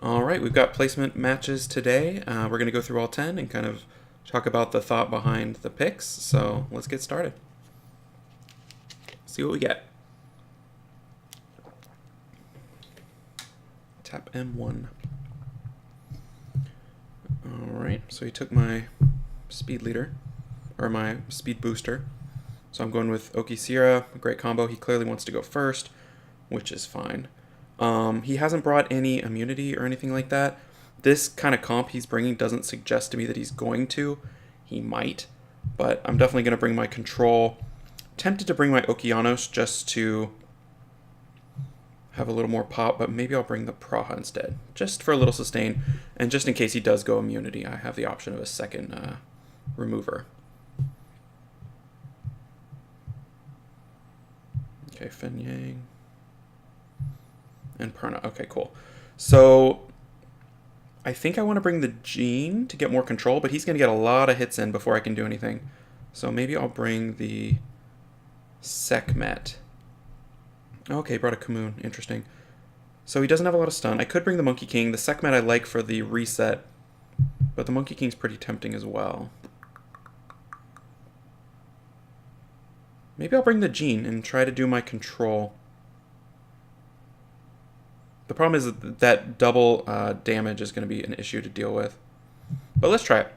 All right, we've got placement matches today. We're going to go through all 10 and kind of talk about the thought behind the picks. So let's get started. See what we get. Tap M1. All right, so he took my speed leader, or my speed booster. So I'm going with Oki Sierra, great combo. He clearly wants to go first, which is fine. He hasn't brought any immunity or anything like that. This kind of comp he's bringing doesn't suggest to me that he's going to. He might, but I'm definitely going to bring my control. Tempted to bring my Okeanos just to have a little more pop, but maybe I'll bring the Praha instead, just for a little sustain, and just in case he does go immunity, I have the option of a second remover. Okay, Fin Yang. And Perna. Okay, cool. So I think I want to bring the Jeanne to get more control, but he's going to get a lot of hits in before I can do anything. So maybe I'll bring the Sekhmet. Okay, brought a Kamoon. Interesting. So he doesn't have a lot of stun. I could bring the Monkey King. The Sekhmet I like for the reset, but the Monkey King's pretty tempting as well. Maybe I'll bring the Jeanne and try to do my control. The problem is that double damage is going to be an issue to deal with. But let's try it.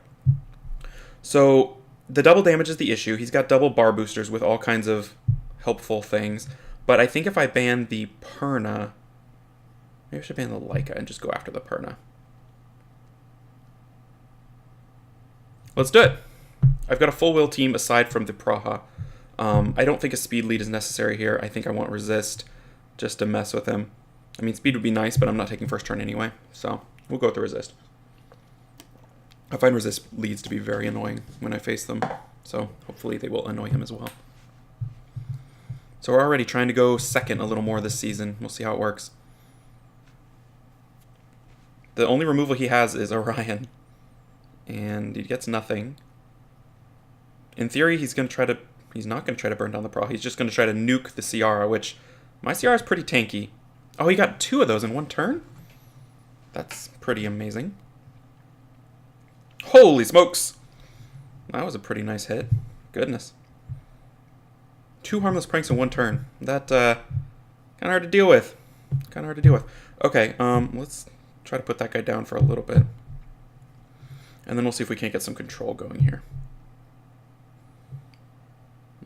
So the double damage is the issue. He's got double bar boosters with all kinds of helpful things. But I think if I ban the Perna, maybe I should ban the Leica and just go after the Perna. Let's do it. I've got a full will team aside from the Praha. I don't think a speed lead is necessary here. I think I want resist just to mess with him. I mean, speed would be nice, but I'm not taking first turn anyway, so we'll go with the resist. I find resist leads to be very annoying when I face them, so hopefully they will annoy him as well. So we're already trying to go second a little more this season. We'll see how it works. The only removal he has is Orion, and he gets nothing. In theory, he's not going to try to burn down the Praha. He's just going to try to nuke the Ciara, which my Ciara is pretty tanky. Oh, he got 2 of those in one turn? That's pretty amazing. Holy smokes! That was a pretty nice hit. Goodness. 2 harmless pranks in one turn. That, kind of hard to deal with. Okay, let's try to put that guy down for a little bit. And then we'll see if we can't get some control going here.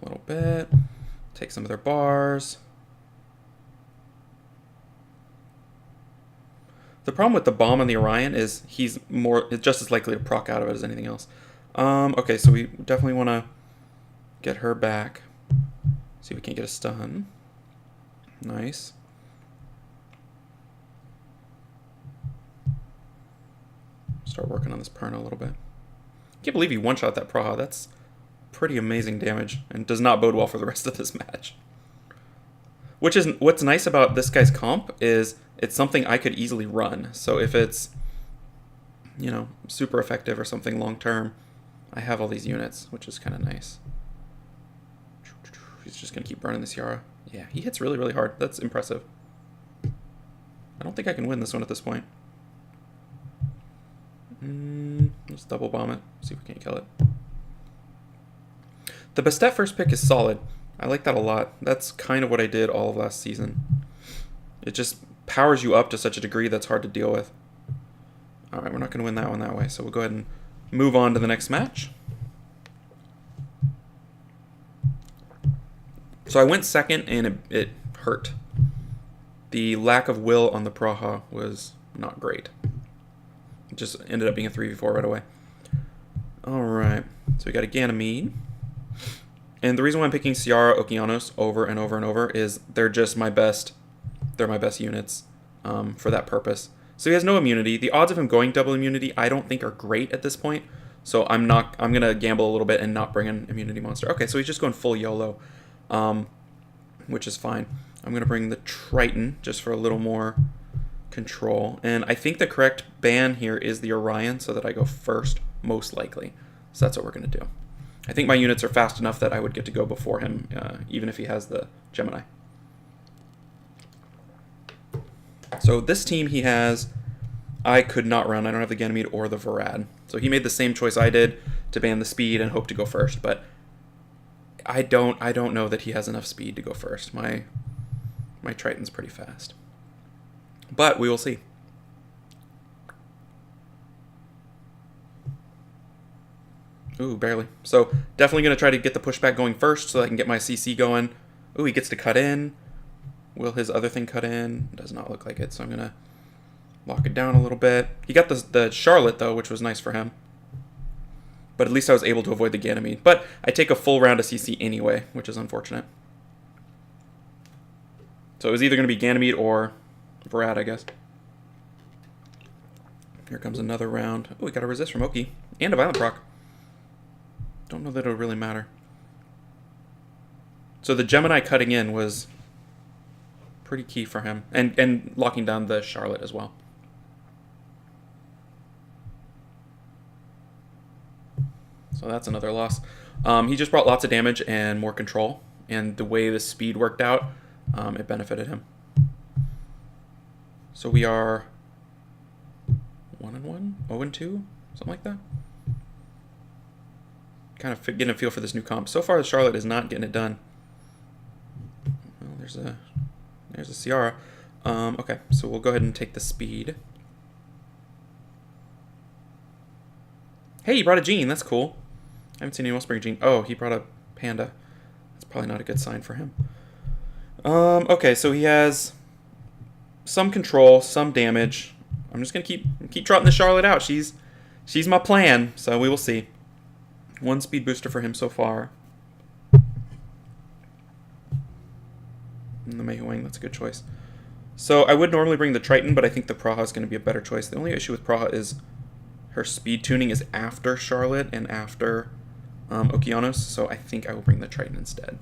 A little bit. Take some of their bars. The problem with the bomb on the Orion is he's just as likely to proc out of it as anything else. Okay, so we definitely want to get her back. See if we can't get a stun. Nice. Start working on this Perna a little bit. Can't believe he one-shot that Praha. That's pretty amazing damage and does not bode well for the rest of this match. Which is what's nice about this guy's comp is it's something I could easily run. So if it's, you know, super effective or something long term, I have all these units, which is kind of nice. He's just going to keep burning the Ciara. Yeah, he hits really, really hard. That's impressive. I don't think I can win this one at this point. Let's double bomb it. See if we can't kill it. The Bastet first pick is solid. I like that a lot. That's kind of what I did all of last season. It just powers you up to such a degree that's hard to deal with. Alright, we're not going to win that one that way, so we'll go ahead and move on to the next match. So I went second, and it hurt. The lack of will on the Praha was not great. It just ended up being a 3v4 right away. Alright, so we got a Ganymede. And the reason why I'm picking Ciara Okeanos over and over and over is they're just my best. They're my best units for that purpose. So he has no immunity. The odds of him going double immunity I don't think are great at this point. So I'm gonna gamble a little bit and not bring an immunity monster. Okay, so he's just going full YOLO, which is fine. I'm gonna bring the Triton just for a little more control. And I think the correct ban here is the Orion so that I go first, most likely. So that's what we're gonna do. I think my units are fast enough that I would get to go before him, even if he has the Gemini. So this team, he has I could not run. I don't have the Ganymede or the Varad. So he made the same choice I did to ban the speed and hope to go first, but I don't know that he has enough speed to go first. My Triton's pretty fast. But we will see. Ooh, barely. So definitely going to try to get the pushback going first so that I can get my CC going. Ooh, he gets to cut in. Will his other thing cut in? Does not look like it, so I'm going to lock it down a little bit. He got the Charlotte, though, which was nice for him. But at least I was able to avoid the Ganymede. But I take a full round of CC anyway, which is unfortunate. So it was either going to be Ganymede or Varad, I guess. Here comes another round. Oh, we got a resist from Oki. And a violent proc. Don't know that it'll really matter. So the Gemini cutting in was pretty key for him. And locking down the Charlotte as well. So that's another loss. He just brought lots of damage and more control. And the way the speed worked out, it benefited him. So we are 1-1, 0-2, something like that. Kind of getting a feel for this new comp. So far, the Charlotte is not getting it done. Well, there's a Ciara. Okay, so we'll go ahead and take the speed. Hey, he brought a Jeanne. That's cool. I haven't seen anyone else bring a Jeanne. Oh, he brought a Panda. That's probably not a good sign for him. Okay, so he has some control, some damage. I'm just gonna keep trotting the Charlotte out. She's my plan, so we will see. One speed booster for him so far. And the Mei Huang, that's a good choice. So I would normally bring the Triton, but I think the Praha is going to be a better choice. The only issue with Praha is her speed tuning is after Charlotte and after Okeanos, so I think I will bring the Triton instead.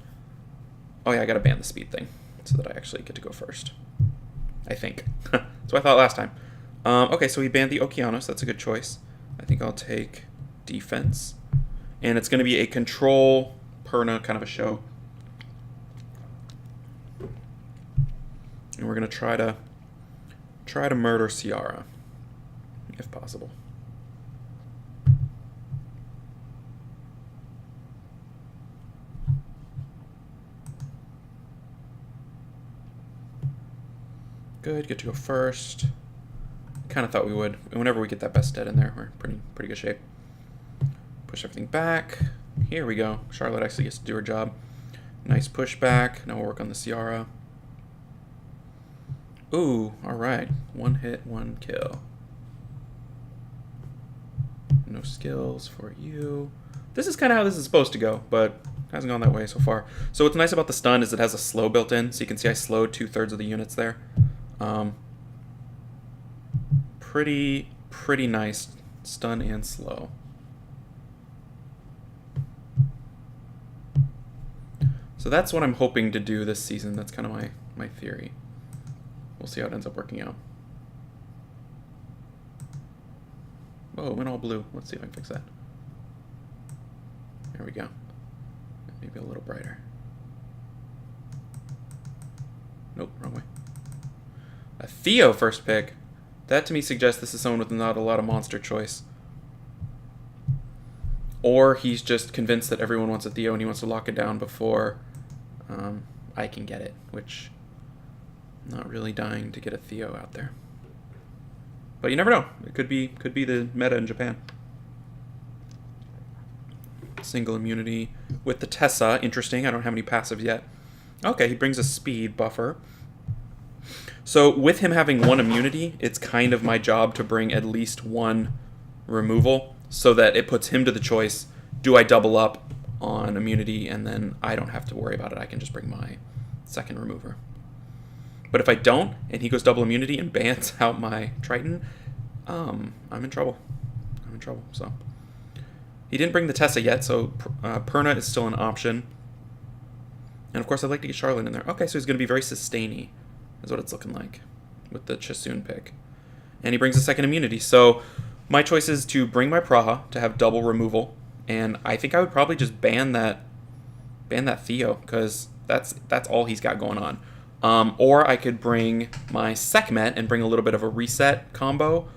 Oh yeah, I gotta ban the speed thing so that I actually get to go first. I think. That's what I thought last time. Okay, so he banned the Okeanos. That's a good choice. I think I'll take defense. And it's going to be a control Perna kind of a show. And we're going to try to murder Ciara, if possible. Good, get to go first. Kind of thought we would. Whenever we get that best dead in there, we're in pretty good shape. Push everything back. Here we go. Charlotte actually gets to do her job. Nice pushback. Now we'll work on the Ciara. Ooh, alright. One hit, one kill. No skills for you. This is kind of how this is supposed to go, but hasn't gone that way so far. So what's nice about the stun is it has a slow built in, so you can see I slowed 2/3 of the units there. Pretty nice stun and slow. So that's what I'm hoping to do this season. That's kind of my theory. We'll see how it ends up working out. Whoa, it went all blue. Let's see if I can fix that. There we go. Maybe a little brighter. Nope, wrong way. A Theo first pick. That to me suggests this is someone with not a lot of monster choice. Or he's just convinced that everyone wants a Theo and he wants to lock it down before I can get it, which I'm not really dying to get a Theo out there. But you never know. It could be the meta in Japan. Single immunity with the Tessa. Interesting. I don't have any passives yet. Okay, he brings a speed buffer. So with him having one immunity, it's kind of my job to bring at least one removal so that it puts him to the choice, do I double up on immunity and then I don't have to worry about it. I can just bring my second remover. But if I don't, and he goes double immunity and bans out my Triton, I'm in trouble. So he didn't bring the Tessa yet, so Perna is still an option. And of course, I'd like to get Charlotte in there. Okay, so he's going to be very sustainy, is what it's looking like with the Chasun pick. And he brings a second immunity. So my choice is to bring my Praha to have double removal. And I think I would probably just ban that Theo, because that's all he's got going on. Or I could bring my Sekhmet and bring a little bit of a reset combo.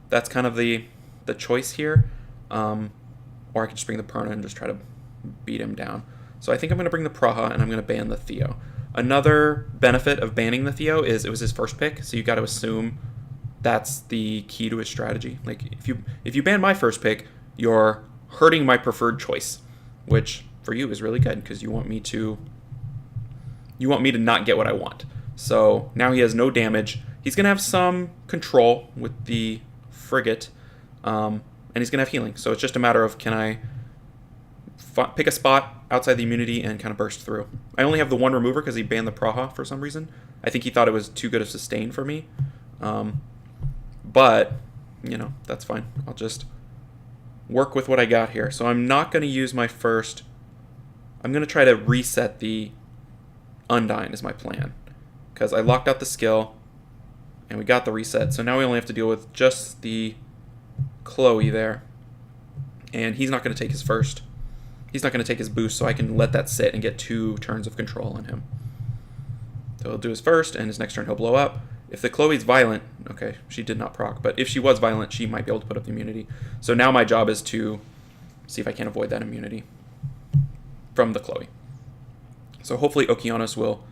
That's kind of the choice here. Or I could just bring the Perna and just try to beat him down. So I think I'm going to bring the Praha, and I'm going to ban the Theo. Another benefit of banning the Theo is it was his first pick, so you got to assume that's the key to his strategy. Like, if you ban my first pick, you're hurting my preferred choice, which for you is really good because you want me to not get what I want. So now he has no damage. He's going to have some control with the frigate, and he's going to have healing. So it's just a matter of, can I pick a spot outside the immunity and kind of burst through. I only have the one remover because he banned the Praha for some reason. I think he thought it was too good of sustain for me. But, that's fine. I'll just work with what I got here. So I'm not going to use my first. I'm going to try to reset the Undyne is my plan. Because I locked out the skill, and we got the reset. So now we only have to deal with just the Chloe there. And he's not going to take his first. He's not going to take his boost, so I can let that sit and get 2 turns of control on him. So he'll do his first, and his next turn he'll blow up. If the Chloe's violent, okay, she did not proc, but if she was violent, she might be able to put up the immunity. So now my job is to see if I can avoid that immunity from the Chloe. So hopefully Okeanos will.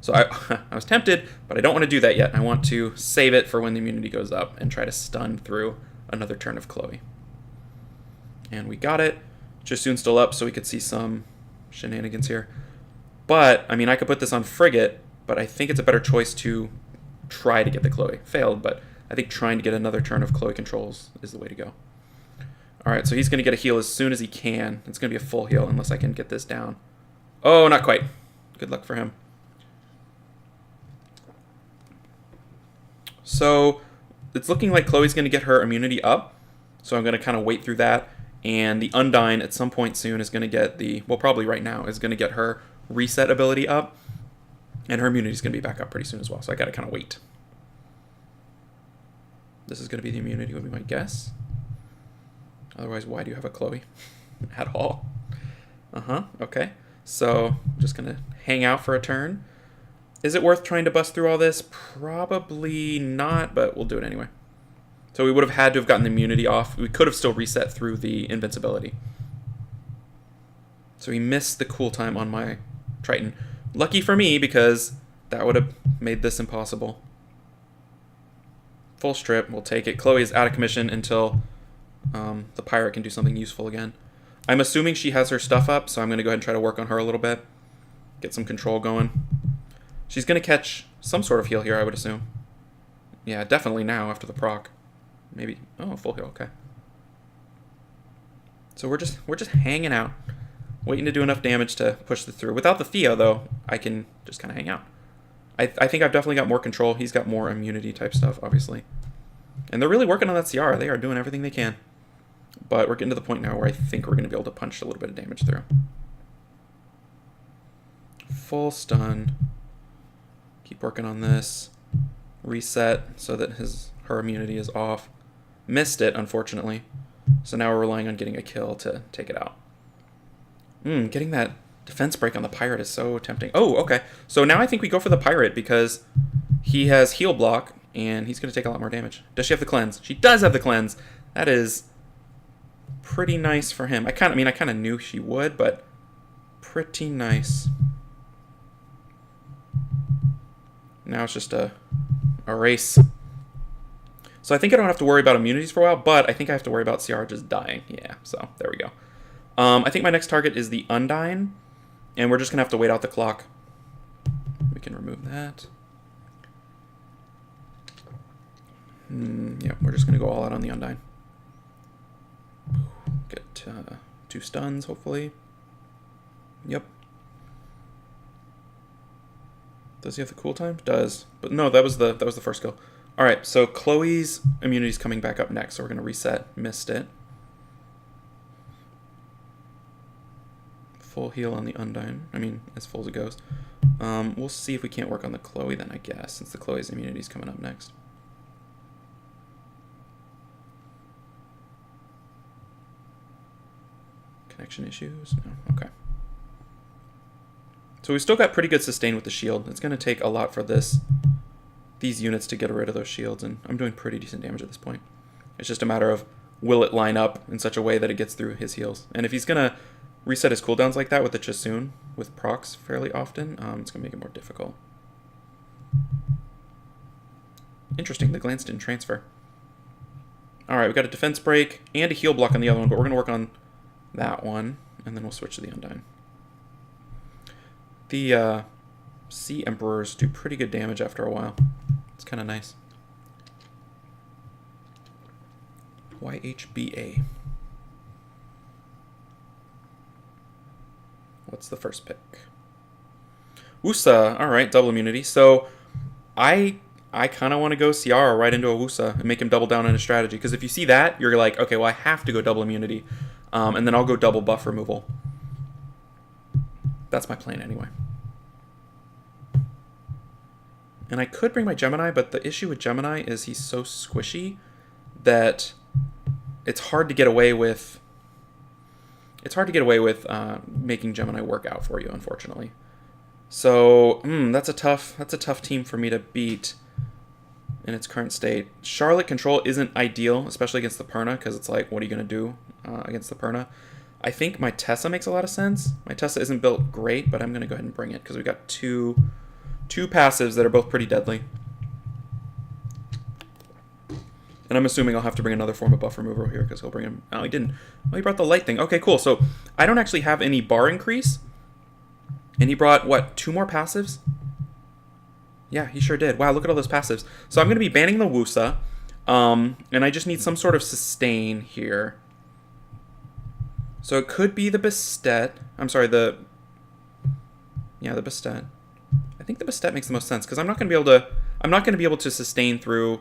So I was tempted, but I don't want to do that yet. I want to save it for when the immunity goes up and try to stun through another turn of Chloe. And we got it. Jasoon's still up, so we could see some shenanigans here. But, I mean, I could put this on Frigate, but I think it's a better choice to try to get the Chloe. Failed, but I think trying to get another turn of Chloe controls is the way to go. Alright, so he's going to get a heal as soon as he can. It's going to be a full heal unless I can get this down. Oh, not quite. Good luck for him. So, it's looking like Chloe's going to get her immunity up. So I'm going to kind of wait through that. And the Undyne at some point soon is going to get probably right now, is going to get her reset ability up. And her immunity is going to be back up pretty soon as well. So I got to kind of wait. This is going to be the immunity would be my guess. Otherwise, why do you have a Chloe at all? Okay. So I'm just going to hang out for a turn. Is it worth trying to bust through all this? Probably not, but we'll do it anyway. So we would have had to have gotten the immunity off. We could have still reset through the invincibility. So he missed the cool time on my Triton. Lucky for me, because that would have made this impossible. Full strip, we'll take it. Chloe is out of commission until the pirate can do something useful again. I'm assuming she has her stuff up, so I'm going to go ahead and try to work on her a little bit. Get some control going. She's going to catch some sort of heal here, I would assume. Yeah, definitely now after the proc. Maybe. Oh, full heal. Okay. So we're just hanging out, waiting to do enough damage to push this through. Without the Theo, though, I can just kind of hang out. I think I've definitely got more control. He's got more immunity type stuff, obviously. And they're really working on that CR. They are doing everything they can. But we're getting to the point now where I think we're going to be able to punch a little bit of damage through. Full stun. Keep working on this. Reset so that her immunity is off. Missed it, unfortunately. So now we're relying on getting a kill to take it out. Getting that defense break on the pirate is so tempting. Oh, okay. So now I think we go for the pirate because he has heal block and he's going to take a lot more damage. Does she have the cleanse? She does have the cleanse. That is pretty nice for him. I kind of knew she would, but pretty nice. Now it's just a race. So I think I don't have to worry about immunities for a while, but I think I have to worry about CR just dying. Yeah, so there we go. I think my next target is the Undyne, and we're just going to have to wait out the clock. We can remove that. Yeah, we're just going to go all out on the Undyne. Get 2 stuns, hopefully. Yep. Does he have the cool time? Does. But no, that was the first skill. Alright, so Chloe's immunity is coming back up next, so we're going to reset. Missed it. Full heal on the Undyne. I mean, as full as it goes. We'll see if we can't work on the Chloe then, I guess, since the Chloe's immunity is coming up next. Connection issues? No, okay. So we've still got pretty good sustain with the shield. It's going to take a lot for these units to get rid of those shields, and I'm doing pretty decent damage at this point. It's just a matter of will it line up in such a way that it gets through his heals. And if he's going to reset his cooldowns like that with the Chasoon, with procs fairly often, it's going to make it more difficult. Interesting, the glance didn't transfer. Alright, we got a defense break and a heal block on the other one, but we're going to work on that one, and then we'll switch to the Undyne. The Sea Emperors do pretty good damage after a while. It's kind of nice. YHBA. What's the first pick? Wusa. Alright, double immunity. So, I kind of want to go Ciara right into a Wusa and make him double down on his strategy. Because if you see that, you're like, okay, well, I have to go double immunity. And then I'll go double buff removal. That's my plan anyway. And I could bring my Gemini, but the issue with Gemini is he's so squishy that it's hard to get away with. It's hard to get away with making Gemini work out for you, unfortunately. So that's a tough team for me to beat in its current state. Charlotte control isn't ideal, especially against the Perna, because it's like, what are you gonna do against the Perna? I think my Tessa makes a lot of sense. My Tessa isn't built great, but I'm gonna go ahead and bring it because we got two passives that are both pretty deadly. And I'm assuming I'll have to bring another form of buff remover here because he'll bring him. Oh, he didn't. Oh, he brought the light thing. Okay, cool. So I don't actually have any bar increase. And he brought, what, 2 more passives? Yeah, he sure did. Wow, look at all those passives. So I'm going to be banning the Wusa. And I just need some sort of sustain here. So it could be the Bastet. I'm sorry, the Bastet. I think the Bastet makes the most sense because I'm not going to be able to sustain through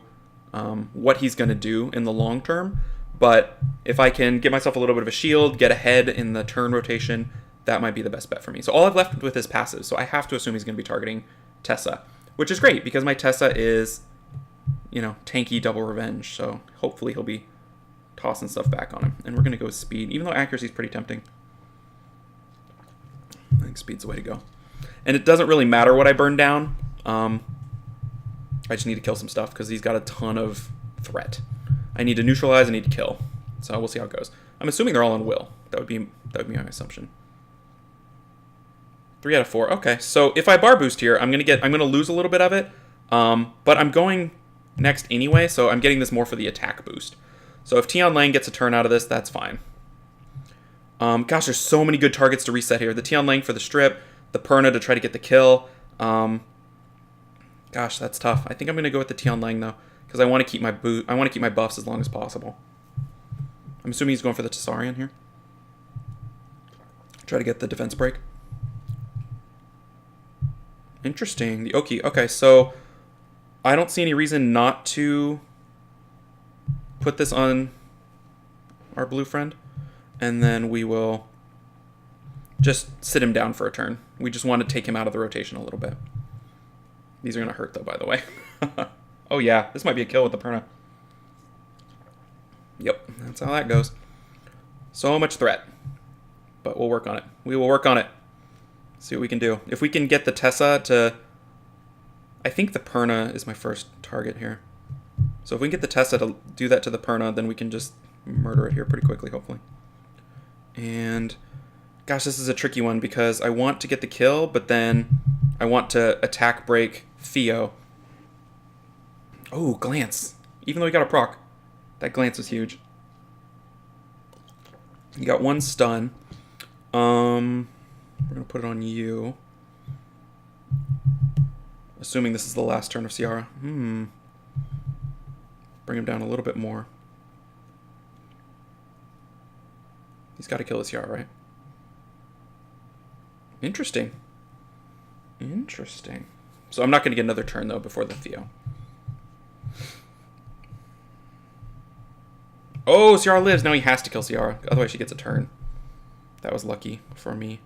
what he's going to do in the long term. But if I can get myself a little bit of a shield, get ahead in the turn rotation, that might be the best bet for me. So all I've left with is passive. So I have to assume he's going to be targeting Tessa, which is great because my Tessa is, tanky double revenge. So hopefully he'll be tossing stuff back on him. And we're going to go with speed, even though accuracy is pretty tempting. I think speed's the way to go. And it doesn't really matter what I burn down. I just need to kill some stuff because he's got a ton of threat. I need to neutralize, I need to kill. So we'll see how it goes. I'm assuming they're all on will. That would be my assumption. 3 out of 4. Okay, so if I bar boost here, I'm gonna lose a little bit of it. But I'm going next anyway, so I'm getting this more for the attack boost. So if Tian Lang gets a turn out of this, that's fine. Gosh, there's so many good targets to reset here. The Tian Lang for the strip, the Perna to try to get the kill. Gosh, that's tough. I think I'm gonna go with the Tian Lang though, because I want to keep my buffs as long as possible. I'm assuming he's going for the Tessarion here. Try to get the defense break. Interesting. The Oki. Okay, so I don't see any reason not to put this on our blue friend, and then we will just sit him down for a turn. We just want to take him out of the rotation a little bit. These are going to hurt, though, by the way. Oh, yeah. This might be a kill with the Perna. Yep. That's how that goes. So much threat. But we'll work on it. We will work on it. See what we can do. If we can get the Tessa to... I think the Perna is my first target here. So if we can get the Tessa to do that to the Perna, then we can just murder it here pretty quickly, hopefully. And... Gosh, this is a tricky one because I want to get the kill, but then I want to attack break Theo. Oh, glance. Even though he got a proc, that glance was huge. You got 1 stun. We're going to put it on you. Assuming this is the last turn of Ciara. Bring him down a little bit more. He's got to kill the Ciara, right? Interesting. Interesting. So I'm not going to get another turn, though, before the Theo. Oh, Ciara lives. Now he has to kill Ciara. Otherwise, she gets a turn. That was lucky for me.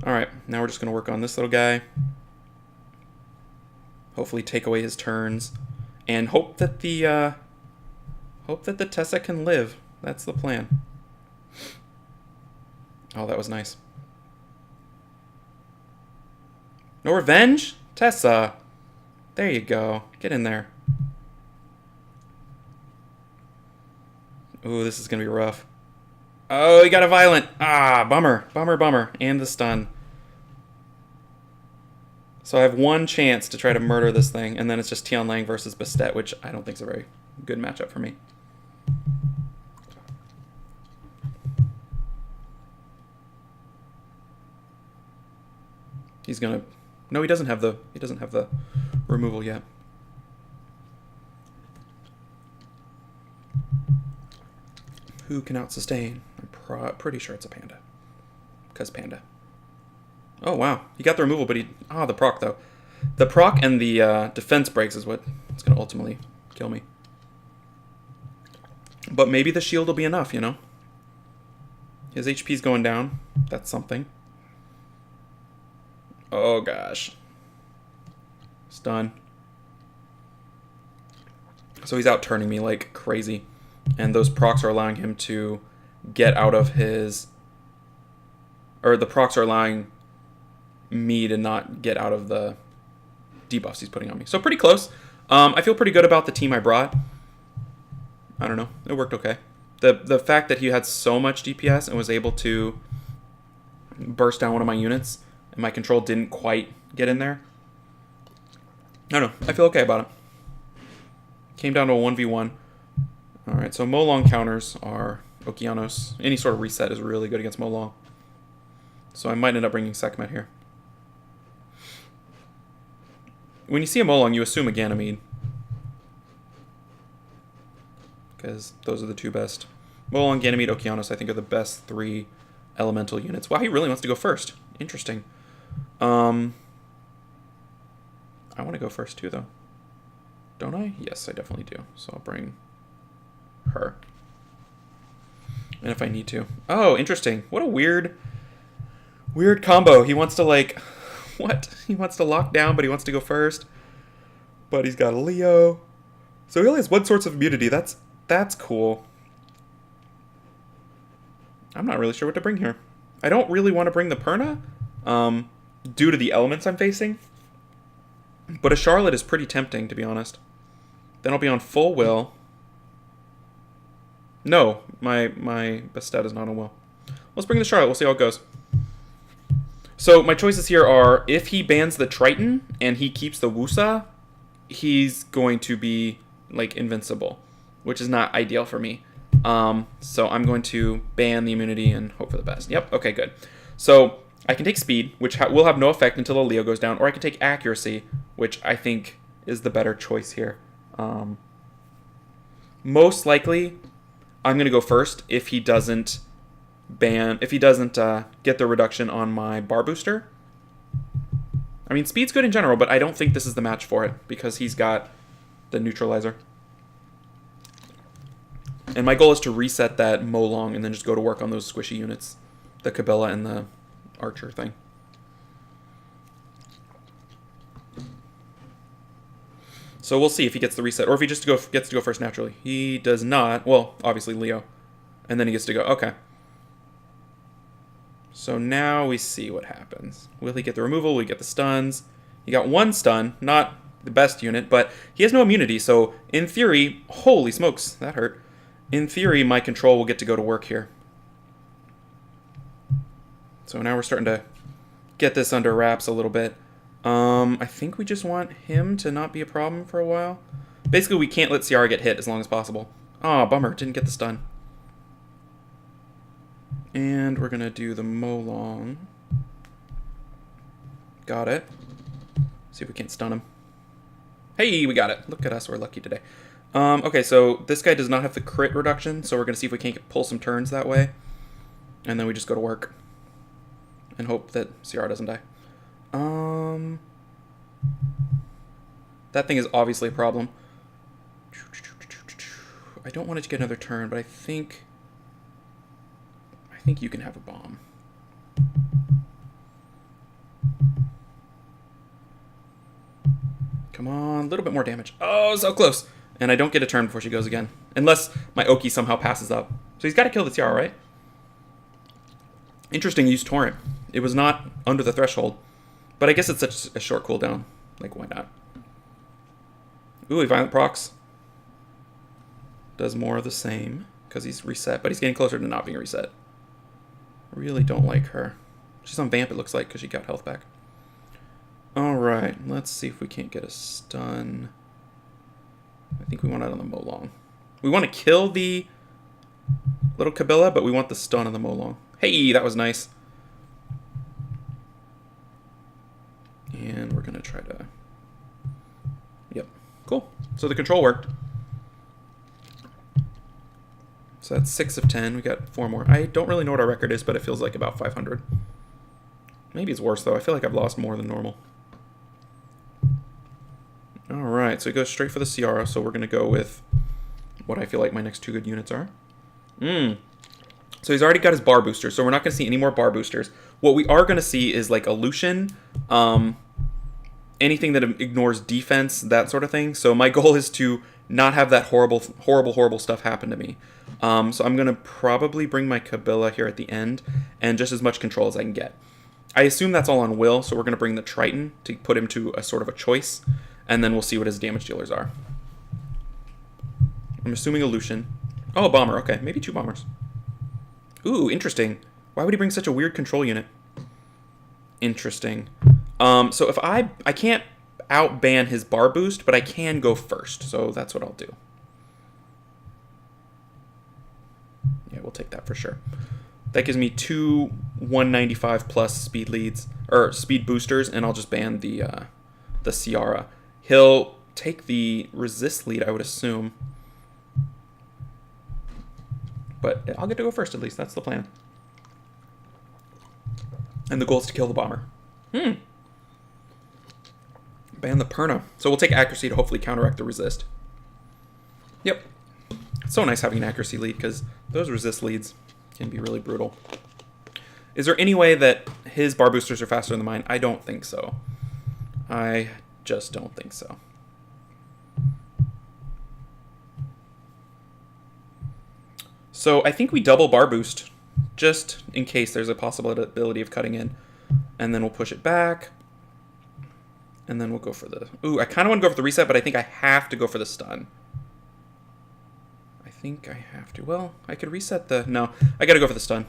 All right. Now we're just going to work on this little guy. Hopefully take away his turns. And hope that the Tessa can live. That's the plan. Oh, that was nice. No revenge? Tessa. There you go. Get in there. Ooh, this is going to be rough. Oh, he got a violent. Ah, bummer. Bummer, bummer. And the stun. So I have one chance to try to murder this thing, and then it's just Tian Lang versus Bastet, which I don't think is a very good matchup for me. He's gonna... No, he doesn't have the removal yet. Who can out-sustain? I'm pretty sure it's a panda. Because panda. Oh, wow. He got the removal, but he... Ah, the proc, though. The proc and the defense breaks is what is going to ultimately kill me. But maybe the shield will be enough, you know? His HP's going down. That's something. Oh, gosh. Stun. So he's out-turning me like crazy. And those procs are allowing him to get out of his... Or the procs are allowing me to not get out of the debuffs he's putting on me. So pretty close. I feel pretty good about the team I brought. I don't know. It worked okay. The fact that he had so much DPS and was able to burst down one of my units and my control didn't quite get in there. I don't know. I feel okay about it. Came down to a 1v1. Alright, so Molong counters are Okeanos. Any sort of reset is really good against Molong. So I might end up bringing Sekhmet here. When you see a Molong, you assume a Ganymede. Because those are the two best. Molong, Ganymede, Okeanos, I think, are the best 3 elemental units. Wow, he really wants to go first. Interesting. I want to go first too, though. Don't I? Yes, I definitely do. So I'll bring her. And if I need to. Oh, interesting. What a weird combo. He wants to, like... What? He wants to lock down, but he wants to go first. But he's got a Leo. So he only has one source of immunity. That's cool. I'm not really sure what to bring here. I don't really want to bring the Perna, due to the elements I'm facing. But a Charlotte is pretty tempting, to be honest. Then I'll be on full will. No, my Bastet is not on will. Let's bring the Charlotte. We'll see how it goes. So my choices here are, if he bans the Triton and he keeps the Wusa, he's going to be, like, invincible, which is not ideal for me. So I'm going to ban the immunity and hope for the best. Yep, okay, good. So I can take speed, which will have no effect until the Leo goes down, or I can take accuracy, which I think is the better choice here. Most likely, I'm going to go first if he doesn't get the reduction on my bar booster. I mean, speed's good in general, but I don't think this is the match for it because he's got the neutralizer. And my goal is to reset that Molong and then just go to work on those squishy units. The Cabela and the Archer thing. So we'll see if he gets the reset, or if he just gets to go first naturally. He does not. Well, obviously Leo. And then he gets to go. Okay. So now we see what happens. Will he get the removal? Will he get the stuns? He got one stun. Not the best unit, but he has no immunity. So in theory, holy smokes, that hurt. In theory, my control will get to go to work here. So now we're starting to get this under wraps a little bit. I think we just want him to not be a problem for a while. Basically, we can't let Ciara get hit as long as possible. Oh, bummer. Didn't get the stun. And we're going to do the Molong. Got it. See if we can't stun him. Hey, we got it. Look at us. We're lucky today. Okay, so this guy does not have the crit reduction, so we're going to see if we can't pull some turns that way. And then we just go to work. And hope that Ciara doesn't die. That thing is obviously a problem. I don't want it to get another turn, but I think you can have a bomb. Come on, a little bit more damage. Oh, so close. And I don't get a turn before she goes again. Unless my Oki somehow passes up. So he's got to kill the Ciara, right? Interesting, use Torrent. It was not under the threshold. But I guess it's such a short cooldown. Like, why not? Ooh, he violent procs. Does more of the same. because he's reset, but he's getting closer to not being reset. I really don't like her. She's on Vamp, it looks like, because she got health back. Alright, let's see if we can't get a stun. I think we want it on the Molong. We want to kill the little Kabila, but we want the stun on the Molong. Hey, that was nice. And we're going to try to... Yep, cool. So the control worked. So that's 6 of 10. We got 4 more. I don't really know what our record is, but it feels like about 500. Maybe it's worse, though. I feel like I've lost more than normal. Alright, so we go straight for the Ciara, so we're going to go with what I feel like my next 2 good units are. So he's already got his bar booster, so we're not going to see any more bar boosters. What we are going to see is like a Lucian, anything that ignores defense, that sort of thing. So my goal is to not have that horrible stuff happen to me. So I'm going to probably bring my Kabila here at the end, and just as much control as I can get. I assume that's all on Will, so we're going to bring the Triton to put him to a sort of a choice, and then we'll see what his damage dealers are. I'm assuming a Lucian. Oh, a bomber. Okay, maybe 2 bombers. Ooh, interesting. Why would he bring such a weird control unit? Interesting. So if I can't outban his bar boost, but I can go first, so that's what I'll do. Yeah, we'll take that for sure. That gives me 2 195 plus speed leads, or speed boosters, and I'll just ban the Ciara. He'll take the resist lead, I would assume. But I'll get to go first, at least. That's the plan. And the goal is to kill the bomber. Ban the Perna. So we'll take accuracy to hopefully counteract the resist. Yep. It's so nice having an accuracy lead, because those resist leads can be really brutal. Is there any way that his bar boosters are faster than mine? I don't think so. I just don't think so. So I think we double bar boost, just in case there's a possibility of cutting in. And then we'll push it back. And then we'll go for the... Ooh, I kind of want to go for the reset, but I think I have to go for the stun. I think I have to. Well, I could reset the... No, I got to go for the stun.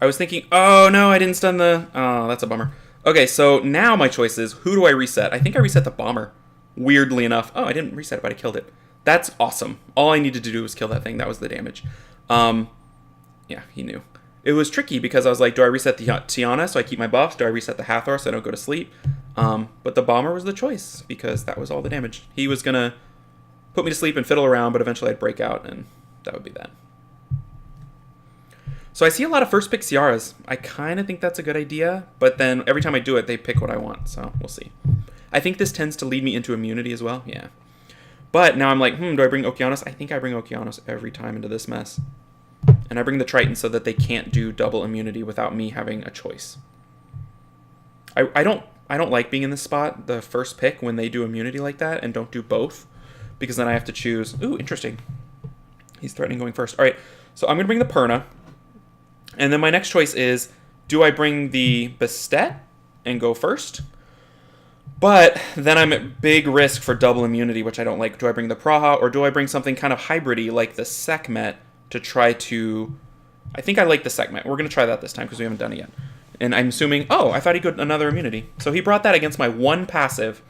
I was thinking, oh no, I didn't stun the... Oh, that's a bummer. Okay, so now my choice is, who do I reset? I think I reset the bomber, weirdly enough. Oh, I didn't reset it, but I killed it. That's awesome. All I needed to do was kill that thing. That was the damage. Yeah, he knew. It was tricky because I was like, do I reset the Tiana so I keep my buffs? Do I reset the Hathor so I don't go to sleep? But the bomber was the choice because that was all the damage. He was going to put me to sleep and fiddle around, but eventually I'd break out, and that would be that. So I see a lot of first pick Ciaras. I kind of think that's a good idea, but then every time I do it, they pick what I want, so we'll see. I think this tends to lead me into immunity as well, yeah. But now I'm like, do I bring Okeanos? I think I bring Okeanos every time into this mess. And I bring the Triton so that they can't do double immunity without me having a choice. I don't like being in this spot, the first pick, when they do immunity like that and don't do both, because then I have to choose. Ooh, interesting. He's threatening going first. All right, so I'm going to bring the Perna. And then my next choice is, do I bring the Bastet and go first? But then I'm at big risk for double immunity, which I don't like. Do I bring the Praha, or do I bring something kind of hybrid-y like the Sekhmet to try to... I think I like the Sekhmet. We're going to try that this time because we haven't done it yet. And I'm assuming... Oh, I thought he got another immunity. So he brought that against my one passive,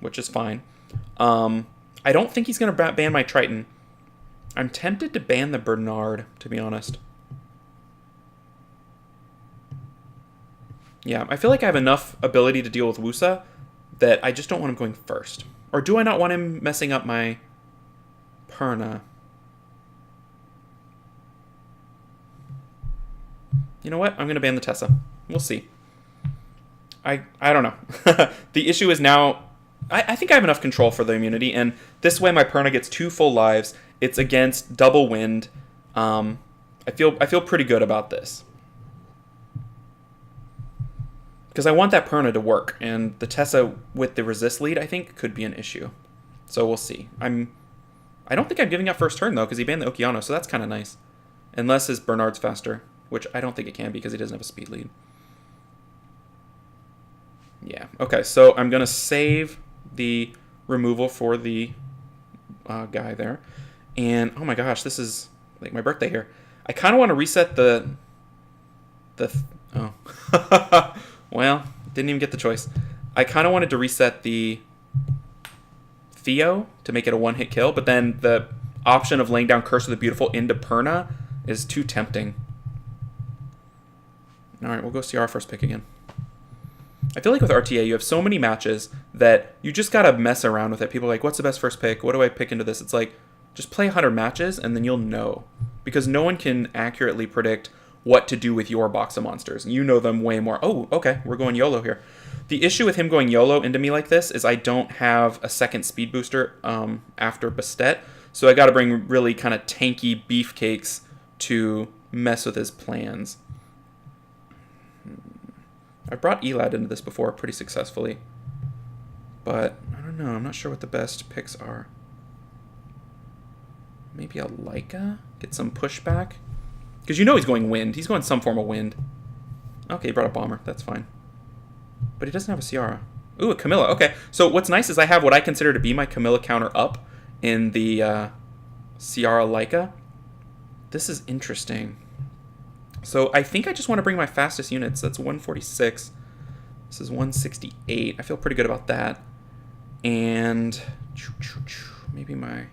which is fine. I don't think he's going to ban my Triton. I'm tempted to ban the Bernard, to be honest. Yeah, I feel like I have enough ability to deal with Wusa that I just don't want him going first. Or do I not want him messing up my Perna? You know what? I'm going to ban the Tessa. We'll see. I don't know. The issue is now... I think I have enough control for the immunity, and this way my Perna gets 2 full lives. It's against double wind. I feel pretty good about this. Because I want that Perna to work, and the Tessa with the resist lead, I think, could be an issue. So we'll see. I don't think I'm giving up first turn, though, because he banned the Okeano, so that's kind of nice. Unless his Bernard's faster, which I don't think it can because he doesn't have a speed lead. Yeah, okay, so I'm going to save the removal for the guy there. And, oh my gosh, this is like my birthday here. I kind of want to reset oh. Well, didn't even get the choice. I kind of wanted to reset the Theo to make it a one-hit kill, but then the option of laying down Curse of the Beautiful into Perna is too tempting. Alright, we'll go see our first pick again. I feel like with RTA, you have so many matches that you just gotta mess around with it. People are like, what's the best first pick? What do I pick into this? It's like, just play 100 matches and then you'll know. Because no one can accurately predict what to do with your box of monsters. You know them way more. Oh, okay, we're going YOLO here. The issue with him going YOLO into me like this is I don't have a second speed booster after Bastet. So I gotta bring really kind of tanky beefcakes to mess with his plans. I brought Elad into this before pretty successfully. But, I don't know, I'm not sure what the best picks are. Maybe a Leica? Get some pushback? Because you know he's going wind. He's going some form of wind. Okay, he brought a bomber. That's fine. But he doesn't have a Ciara. Ooh, a Camilla. Okay, so what's nice is I have what I consider to be my Camilla counter up in the Ciara Leica. This is interesting. So I think I just want to bring my fastest units. That's 146. This is 168. I feel pretty good about that. And maybe my...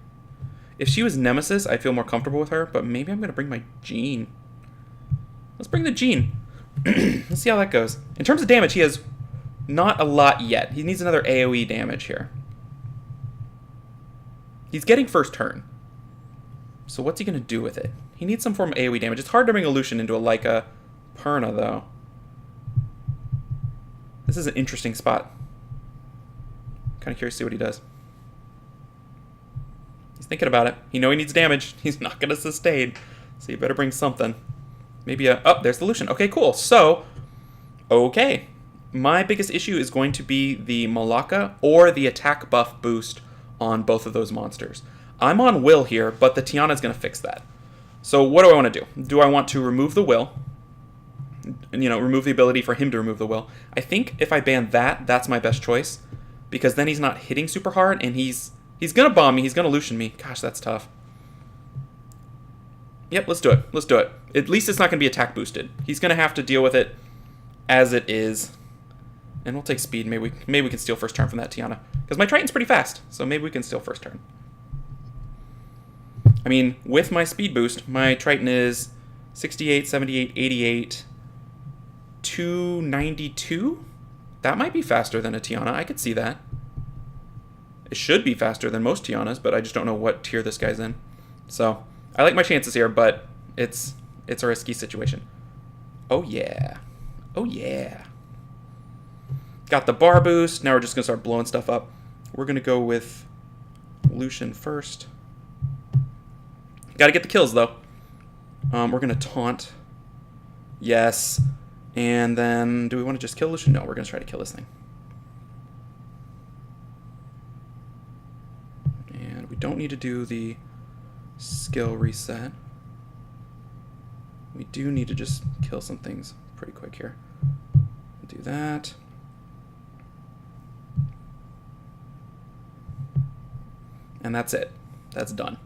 If she was Nemesis, I feel more comfortable with her, but maybe I'm going to bring my Jeanne. Let's bring the Jeanne. Let's see how that goes. In terms of damage, he has not a lot yet. He needs another AoE damage here. He's getting first turn. So what's he going to do with it? He needs some form of AoE damage. It's hard to bring a Lucian into a Leica Perna, though. This is an interesting spot. Kind of curious to see what he does. He's thinking about it. He knows he needs damage. He's not going to sustain. So you better bring something. Maybe a... Oh, there's the Lucian. Okay, cool. So, okay. My biggest issue is going to be the Malaka or the attack buff boost on both of those monsters. I'm on Will here, but the Tiana's going to fix that. So what do I want to do? Do I want to remove the Will? You know, remove the ability for him to remove the Will. I think if I ban that, that's my best choice. Because then he's not hitting super hard, and he's going to bomb me. He's going to Lucian me. Gosh, that's tough. Yep, let's do it. Let's do it. At least it's not going to be attack boosted. He's going to have to deal with it as it is. And we'll take speed. Maybe we can steal first turn from that Tiana. Because my Triton's pretty fast, so maybe we can steal first turn. I mean, with my speed boost, my Triton is 68, 78, 88, 292? That might be faster than a Tiana. I could see that. It should be faster than most Tianas, but I just don't know what tier this guy's in. So, I like my chances here, but it's a risky situation. Oh, yeah. Oh, yeah. Got the bar boost. Now we're just going to start blowing stuff up. We're going to go with Lucian first. Got to get the kills, though. We're going to taunt. Yes. And then, do we want to just kill Lucian? No, we're going to try to kill this thing. And we don't need to do the skill reset. We do need to just kill some things pretty quick here. Do that. And that's it. That's done.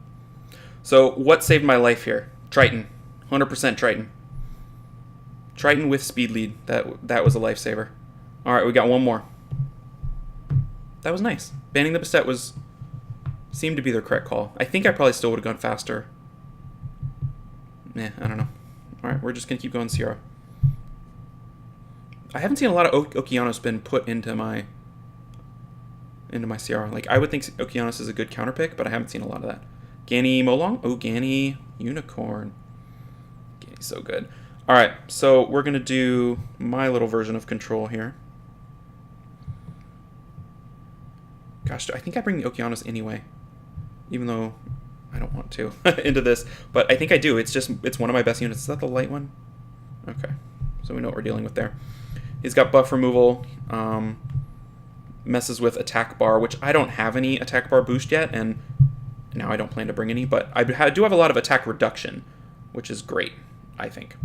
So what saved my life here? Triton. 100% Triton. Triton with speed lead. That was a lifesaver. Alright, we got one more. That was nice. Banning the Bastet seemed to be the correct call. I think I probably still would have gone faster. I don't know. Alright, we're just going to keep going Ciara. I haven't seen a lot of Okeanos been put into my Ciara. Like, I would think Okeanos is a good counter pick, but I haven't seen a lot of that. Ganny Molong? Oh, Ganny Unicorn. Ganny's so good. Alright, so we're going to do my little version of control here. Gosh, I think I bring the Okeanos anyway. Even though I don't want to into this. But I think I do. It's one of my best units. Is that the light one? Okay. So we know what we're dealing with there. He's got buff removal. Messes with attack bar, which I don't have any attack bar boost yet. And now I don't plan to bring any. But I do have a lot of attack reduction, which is great, I think.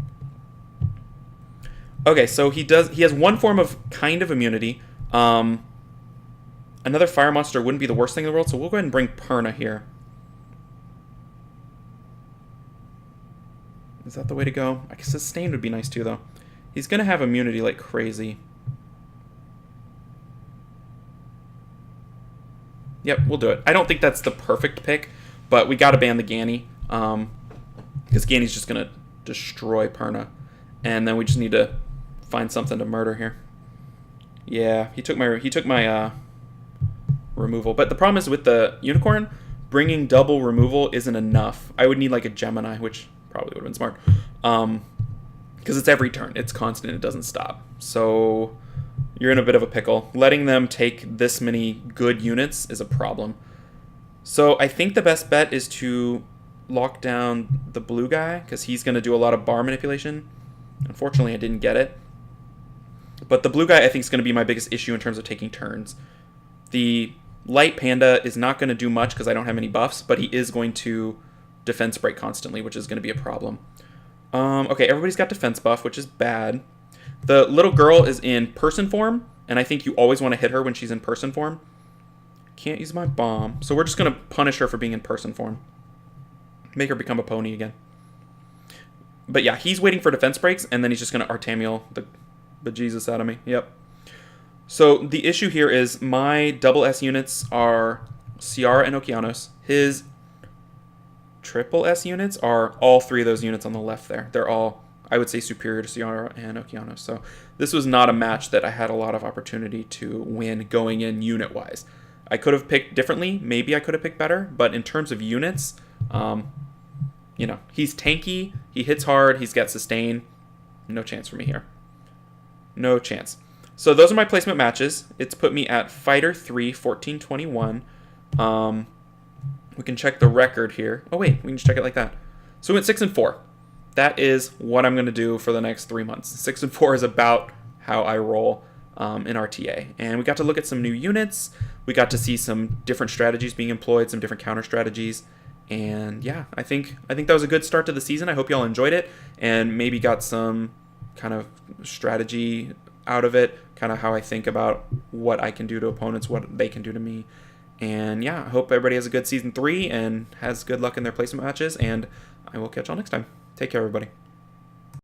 Okay, so he has one form of kind of immunity. Another fire monster wouldn't be the worst thing in the world, so we'll go ahead and bring Perna here. Is that the way to go? I guess sustain would be nice too, though. He's going to have immunity like crazy. Yep, we'll do it. I don't think that's the perfect pick, but we got to ban the Ganny. Because Ganny's just going to destroy Perna. And then we just need to find something to murder here. Yeah, he took my removal. But the problem is with the Unicorn, bringing double removal isn't enough. I would need like a Gemini, which probably would have been smart. Because it's every turn. It's constant. It doesn't stop. So you're in a bit of a pickle. Letting them take this many good units is a problem. So I think the best bet is to lock down the blue guy, because he's going to do a lot of bar manipulation. Unfortunately, I didn't get it. But the blue guy, I think, is going to be my biggest issue in terms of taking turns. The light panda is not going to do much because I don't have any buffs, but he is going to defense break constantly, which is going to be a problem. Okay, everybody's got defense buff, which is bad. The little girl is in person form, and I think you always want to hit her when she's in person form. Can't use my bomb, so we're just going to punish her for being in person form. Make her become a pony again. But yeah, he's waiting for defense breaks, and then he's just going to Artamiel the bejesus out of me. Yep. So the issue here is my double S units are Ciara and Okeanos. His triple S units are all three of those units on the left there. They're all, I would say, superior to Ciara and Okeanos. So this was not a match that I had a lot of opportunity to win going in unit-wise. I could have picked differently. Maybe I could have picked better. But in terms of units, you know, he's tanky. He hits hard. He's got sustain. No chance for me here. No chance. So those are my placement matches. It's put me at Fighter 3, 1421. We can check the record here. Oh, wait. We can just check it like that. So we went 6-4. That is what I'm going to do for the next 3 months. 6-4 is about how I roll in RTA. And we got to look at some new units. We got to see some different strategies being employed, some different counter strategies. And yeah, I think that was a good start to the season. I hope y'all enjoyed it and maybe got some kind of strategy out of it, kind of how I think about what I can do to opponents, what they can do to me. And yeah, I hope everybody has a good season 3 and has good luck in their placement matches, and I will catch y'all next time. Take care, everybody.